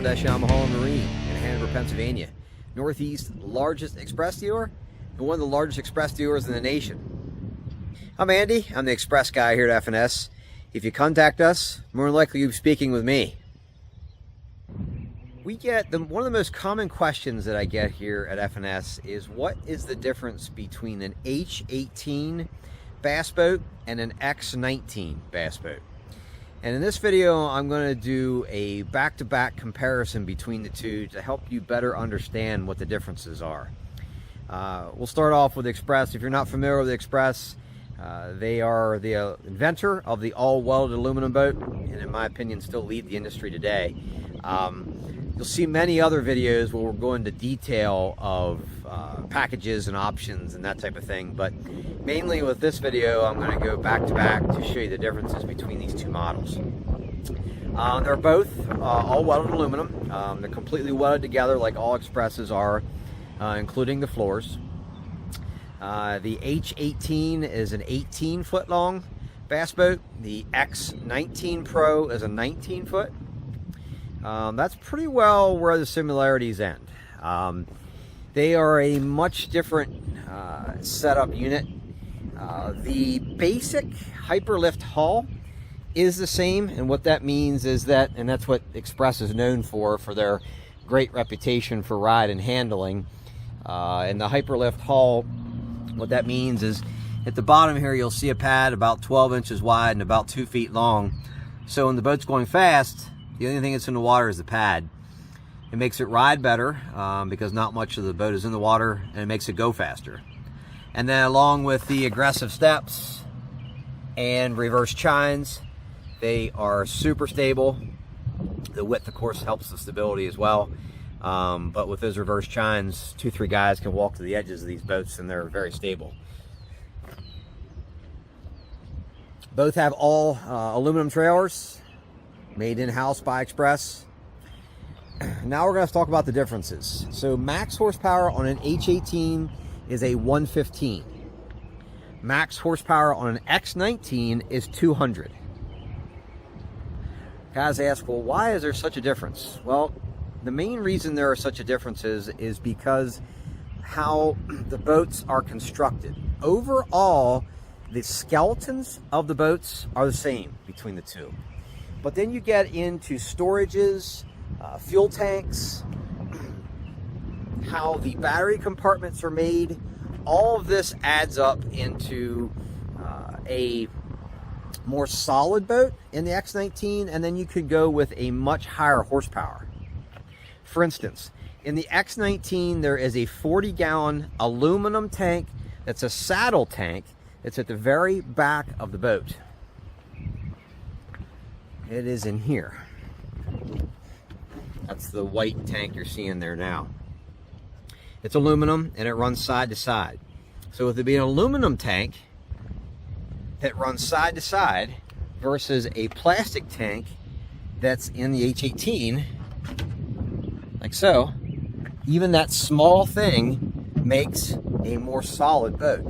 S Yamaha and Marine in Hanover, Pennsylvania. Northeast's largest express dealer and one of the largest express dealers in the nation. I'm Andy. I'm the express guy here at F&S. If you contact us, more than likely you'll be speaking with me. We get one of the most common questions that I get here at F&S is what is the difference between an H18 bass boat and an X19 bass boat? And in this video, I'm going to do a back-to-back comparison between the two to help you better understand what the differences are. We'll start off with Xpress. If you're not familiar with Xpress, they are the inventor of the all-welded aluminum boat, and in my opinion, still lead the industry today. You'll see many other videos where we're going into detail of packages and options and that type of thing, but mainly with this video, I'm going to go back-to-back to show you the differences between these two models. They're both all welded aluminum. They're completely welded together like all Xpresses are, including the floors. The H18 is an 18-foot long bass boat. The X19 Pro is a 19-foot. That's pretty well where the similarities end. They are a much different setup unit. The basic hyperlift hull is the same, and what that means is that, and that's what Xpress is known for their great reputation for ride and handling. And the hyperlift hull, what that means is at the bottom here you'll see a pad about 12 inches wide and about 2 feet long. So when the boat's going fast, the only thing that's in the water is the pad. It makes it ride better because not much of the boat is in the water, and it makes it go faster. And then along with the aggressive steps and reverse chines, they are super stable. The width, of course, helps the stability as well. But with those reverse chines, 2-3 guys can walk to the edges of these boats and they're very stable. Both have all aluminum trailers, made in-house by Xpress. Now we're going to talk about the differences. So max horsepower on an H18 is a 115. Max horsepower on an X19 is 200. Guys ask, well, why is there such a difference? Well, the main reason there are such a differences is because how the boats are constructed. Overall, the skeletons of the boats are the same between the two. But then you get into storages, fuel tanks, how the battery compartments are made. All of this adds up into a more solid boat in the X19, and then you could go with a much higher horsepower. For instance, in the X19, there is a 40-gallon aluminum tank that's a saddle tank that's at the very back of the boat. It is in here. That's the white tank you're seeing there now. It's aluminum and it runs side to side. So with it being an aluminum tank that runs side to side versus a plastic tank that's in the H18, like so, even that small thing makes a more solid boat.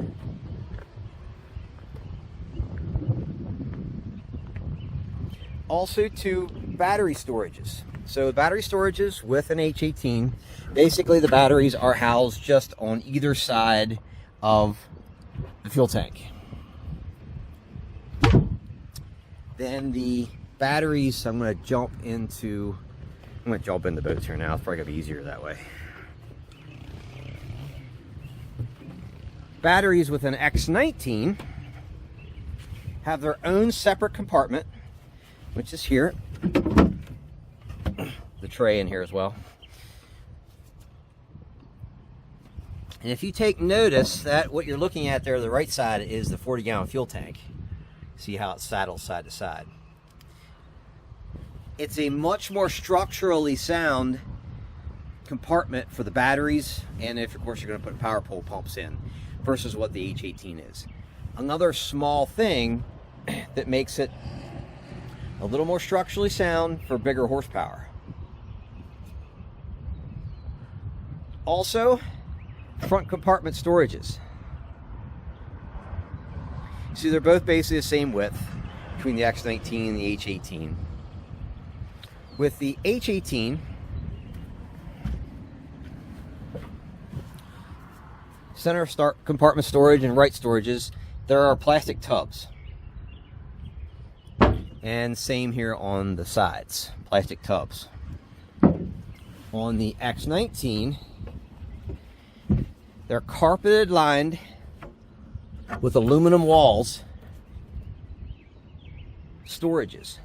Also to battery storages. So battery storages with an H18, basically the batteries are housed just on either side of the fuel tank. Then the batteries, I'm going to jump into the boats here now. It's probably going to be easier that way. Batteries with an X19 have their own separate compartment, which is here. The tray in here as well. And if you take notice that what you're looking at there, the right side is the 40-gallon fuel tank. See how it's saddled side to side. It's a much more structurally sound compartment for the batteries, and if of course you're going to put power pole pumps in, versus what the H18 is. Another small thing that makes it a little more structurally sound for bigger horsepower. Also, front compartment storages. See, they're both basically the same width between the X19 and the H18. With the H18, center start compartment storage and right storages, there are plastic tubs. And same here on the sides, plastic tubs. On the X19, they're carpeted lined with aluminum walls, storages.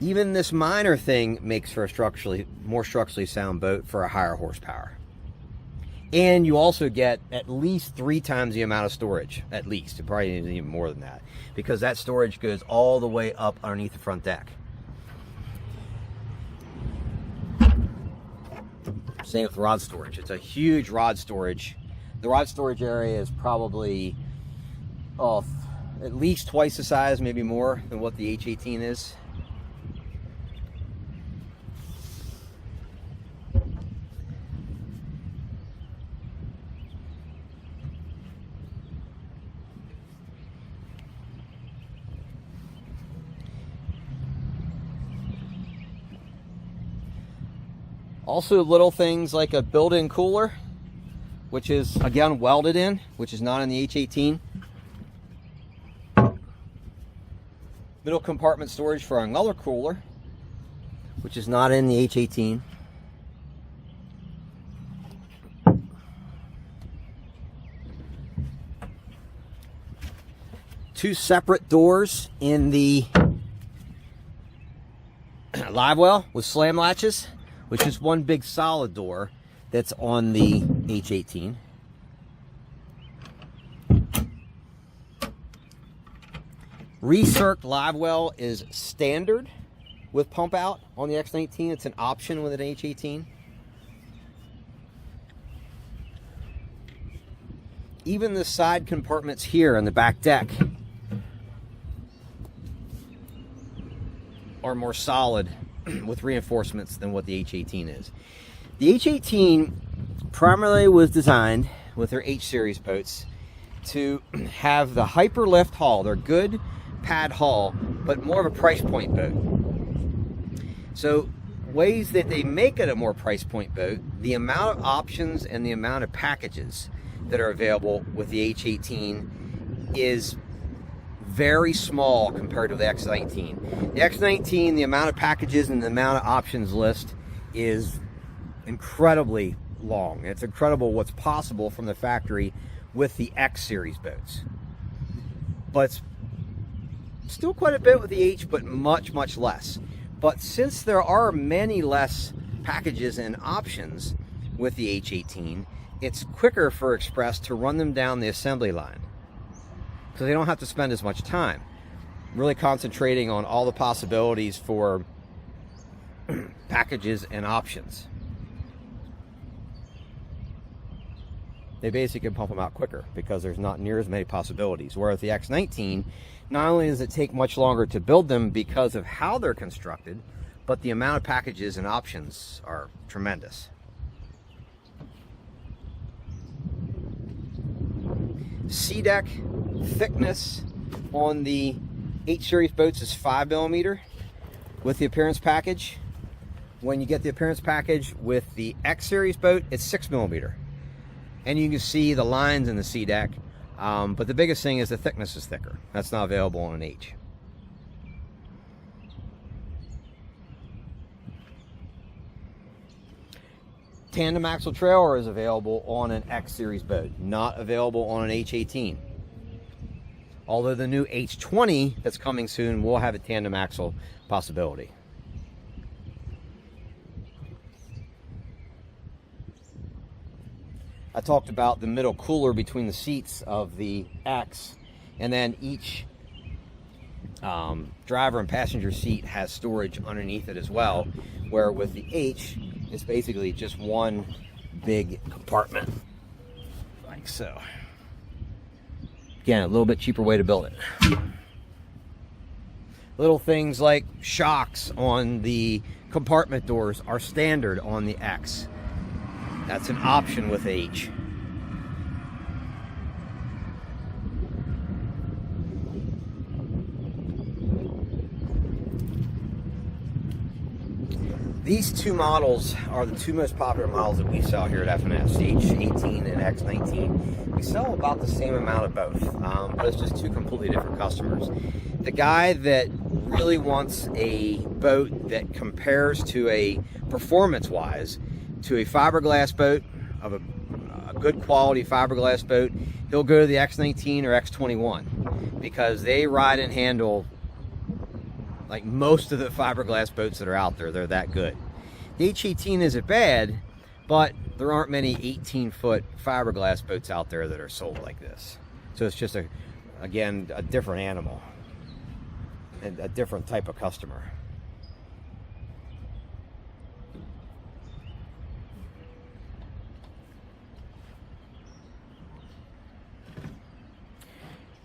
Even this minor thing makes for a more structurally sound boat for a higher horsepower. And you also get at least 3 times the amount of storage, at least. It probably isn't even more than that, because that storage goes all the way up underneath the front deck. Same with rod storage. It's a huge rod storage. The rod storage area is probably at least twice the size, maybe more, than what the H18 is. Also, little things like a built-in cooler, which is again welded in, which is not in the H18. Middle compartment storage for another cooler, which is not in the H18. Two separate doors in the live well with slam latches, which is one big solid door that's on the H18. Recirc live well is standard with pump out on the X19. It's an option with an H18. Even the side compartments here on the back deck are more solid with reinforcements than what the H18 is. The H18 primarily was designed with their H series boats to have the hyperlift hull. They're good pad hull, but more of a price point boat. So ways that they make it a more price point boat, the amount of options and the amount of packages that are available with the H18 is very small compared to the X19. The X19, the amount of packages and the amount of options list is incredibly long. It's incredible what's possible from the factory with the X series boats. But still quite a bit with the H, but much, much less. But since there are many less packages and options with the H18, it's quicker for Xpress to run them down the assembly line, so they don't have to spend as much time really concentrating on all the possibilities for packages and options. They basically can pump them out quicker because there's not near as many possibilities. Whereas the X19, not only does it take much longer to build them because of how they're constructed, but the amount of packages and options are tremendous. C-deck thickness on the H series boats is 5mm with the appearance package. When you get the appearance package with the X series boat, it's 6mm. And you can see the lines in the C-deck, but the biggest thing is the thickness is thicker. That's not available on an H. Tandem axle trailer is available on an X series boat, not available on an H18. Although the new H20 that's coming soon will have a tandem axle possibility. I talked about the middle cooler between the seats of the X, and then each driver and passenger seat has storage underneath it as well, where with the H, it's basically just one big compartment, like so. Again, a little bit cheaper way to build it. Little things like shocks on the compartment doors are standard on the X. That's an option with H. These two models are the two most popular models that we sell here at F&S, the H18 and X19. We sell about the same amount of both, but it's just two completely different customers. The guy that really wants a boat that compares to a performance-wise to a fiberglass boat, of a good quality fiberglass boat, he'll go to the X19 or X21 because they ride and handle like most of the fiberglass boats that are out there. They're that good. The H18 isn't bad, but there aren't many 18-foot fiberglass boats out there that are sold like this. So it's just, again, a different animal and a different type of customer.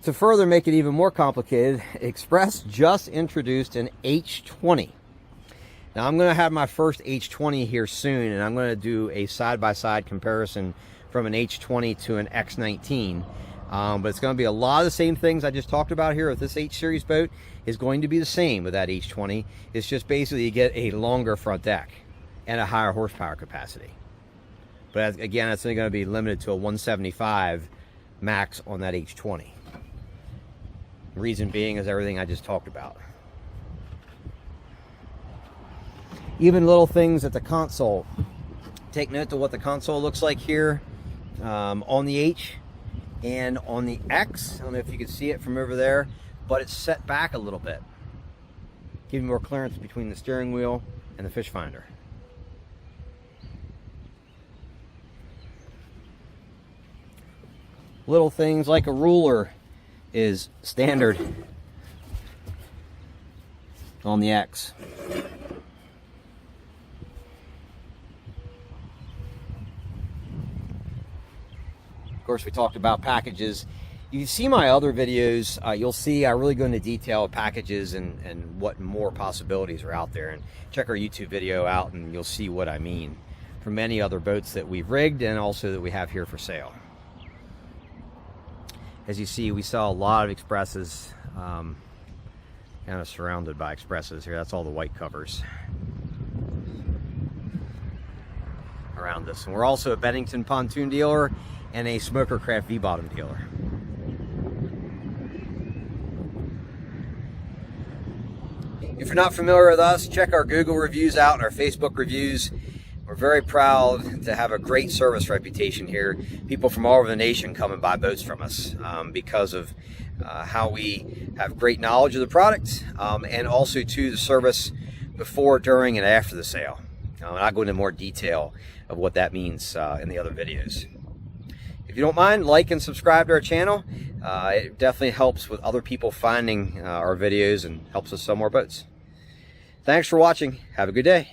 To further make it even more complicated, Xpress just introduced an H20. Now I'm going to have my first H20 here soon, and I'm going to do a side-by-side comparison from an H20 to an X19. But it's going to be a lot of the same things I just talked about here with this H series boat is going to be the same with that H20. It's just basically you get a longer front deck and a higher horsepower capacity. But again, it's only going to be limited to a 175 max on that H20. Reason being is everything I just talked about. Even little things at the console. Take note of what the console looks like here on the H and on the X. I don't know if you can see it from over there, but it's set back a little bit, giving more clearance between the steering wheel and the fish finder. Little things like a ruler is standard on the X. Of course, we talked about packages. You see my other videos, you'll see I really go into detail of packages and what more possibilities are out there. And check our YouTube video out and you'll see what I mean for many other boats that we've rigged and also that we have here for sale. As you see, we saw a lot of Xpresses, kind of surrounded by Xpresses here. That's all the white covers around us. And we're also a Bennington pontoon dealer and a Smokercraft V-bottom dealer. If you're not familiar with us, check our Google reviews out and our Facebook reviews. We're very proud to have a great service reputation here. People from all over the nation come and buy boats from us because of how we have great knowledge of the product and also to the service before, during, and after the sale. And I'll go into more detail of what that means in the other videos. If you don't mind, like and subscribe to our channel. It definitely helps with other people finding our videos and helps us sell more boats. Thanks for watching. Have a good day.